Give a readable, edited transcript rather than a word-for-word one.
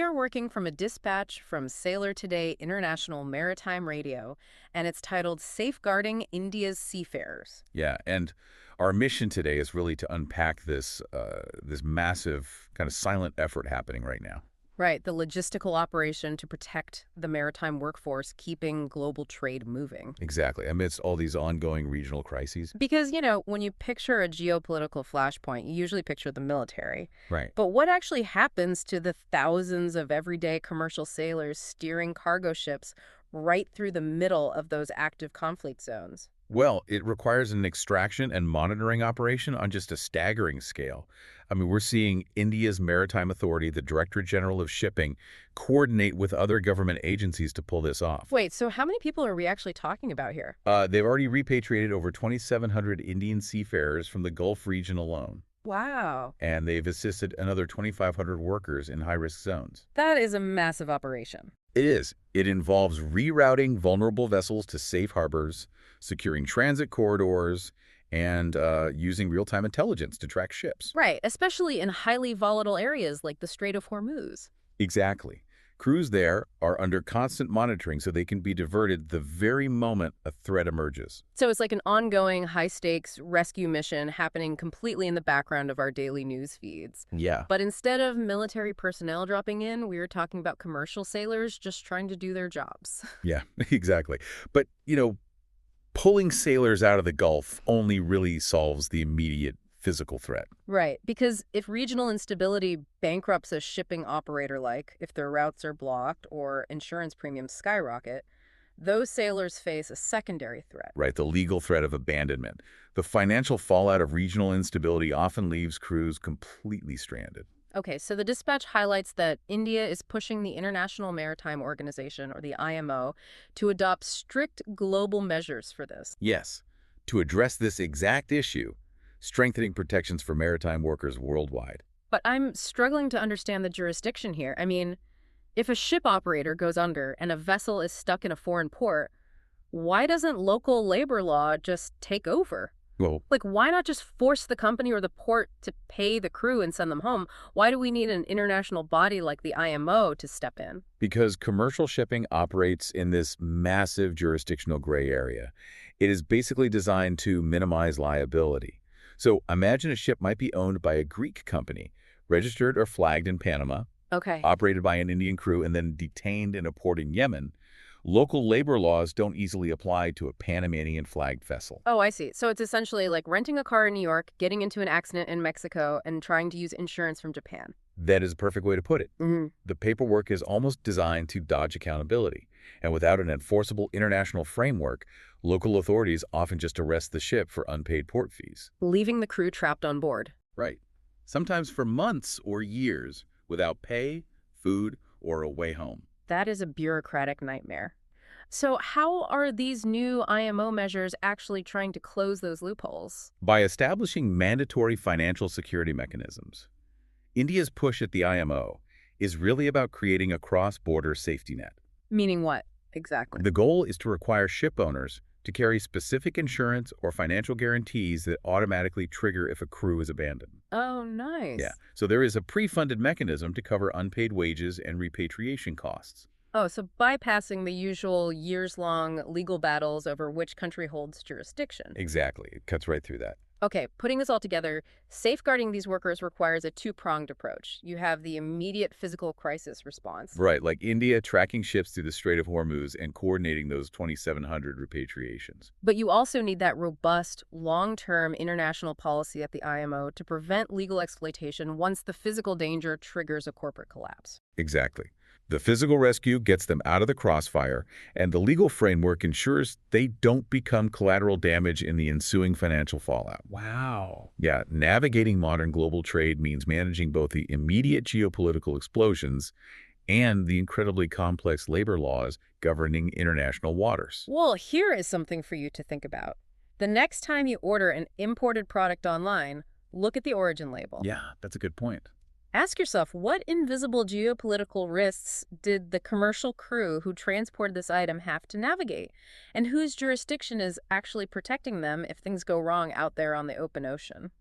We are working from a dispatch from Sailor Today International Maritime Radio, and it's titled Safeguarding India's Seafarers. Yeah, and our mission today is really to unpack this massive kind of silent effort happening right now. Right, the logistical operation to protect the maritime workforce, keeping global trade moving. Exactly. Amidst all these ongoing regional crises. Because, when you picture a geopolitical flashpoint, you usually picture the military. Right. But what actually happens to the thousands of everyday commercial sailors steering cargo ships right through the middle of those active conflict zones? Well, it requires an extraction and monitoring operation on just a staggering scale. I mean, we're seeing India's Maritime Authority, the Directorate General of Shipping, coordinate with other government agencies to pull this off. Wait, so how many people are we actually talking about here? They've already repatriated over 2,700 Indian seafarers from the Gulf region alone, Wow. and they've assisted another 2,500 workers in high-risk zones. That is a massive operation. It is. It involves rerouting vulnerable vessels to safe harbors, securing transit corridors, and using real-time intelligence to track ships. Right, especially in highly volatile areas like the Strait of Hormuz. Exactly. Crews there are under constant monitoring so they can be diverted the very moment a threat emerges. So it's like an ongoing high-stakes rescue mission happening completely in the background of our daily news feeds. Yeah. But instead of military personnel dropping in, we are talking about commercial sailors just trying to do their jobs. Yeah, exactly. But, pulling sailors out of the Gulf only really solves the immediate physical threat. Right, because if regional instability bankrupts a shipping operator, like if their routes are blocked or insurance premiums skyrocket, those sailors face a secondary threat. Right, the legal threat of abandonment. The financial fallout of regional instability often leaves crews completely stranded. Okay, so the dispatch highlights that India is pushing the International Maritime Organization, or the IMO, to adopt strict global measures for this. Yes, to address this exact issue, strengthening protections for maritime workers worldwide. But I'm struggling to understand the jurisdiction here. I mean, if a ship operator goes under and a vessel is stuck in a foreign port, why doesn't local labor law just take over? Well, Like, why not just force the company or the port to pay the crew and send them home? Why do we need an international body like the IMO to step in? because commercial shipping operates in this massive jurisdictional gray area. It is basically designed to minimize liability. So imagine a ship might be owned by a Greek company, registered or flagged in Panama, Okay. operated by an Indian crew, and then detained in a port in Yemen. Local labor laws don't easily apply to a Panamanian-flagged vessel. Oh, I see. So it's essentially like renting a car in New York, getting into an accident in Mexico, and trying to use insurance from Japan. That is a perfect way to put it. Hmm. The paperwork is almost designed to dodge accountability, and without an enforceable international framework, local authorities often just arrest the ship for unpaid port fees. Leaving the crew trapped on board. Right. Sometimes for months or years without pay, food, or a way home. That is a bureaucratic nightmare. So how are these new IMO measures actually trying to close those loopholes? By establishing mandatory financial security mechanisms, India's push at the IMO is really about creating a cross-border safety net. Meaning what, exactly? The goal is to require ship owners to carry specific insurance or financial guarantees that automatically trigger if a crew is abandoned. Oh, nice. Yeah, so there is a pre-funded mechanism to cover unpaid wages and repatriation costs. Oh, so bypassing the usual years-long legal battles over which country holds jurisdiction. Exactly, it cuts right through that. Okay, putting this all together, safeguarding these workers requires a two-pronged approach. You have the immediate physical crisis response. Right, like India tracking ships through the Strait of Hormuz and coordinating those 2,700 repatriations. But you also need that robust, long-term international policy at the IMO to prevent legal exploitation once the physical danger triggers a corporate collapse. Exactly. The physical rescue gets them out of the crossfire, and the legal framework ensures they don't become collateral damage in the ensuing financial fallout. Wow. Yeah, navigating modern global trade means managing both the immediate geopolitical explosions and the incredibly complex labor laws governing international waters. Well, here is something for you to think about. The next time you order an imported product online, look at the origin label. Yeah, that's a good point. Ask yourself, what invisible geopolitical risks did the commercial crew who transported this item have to navigate? And whose jurisdiction is actually protecting them if things go wrong out there on the open ocean?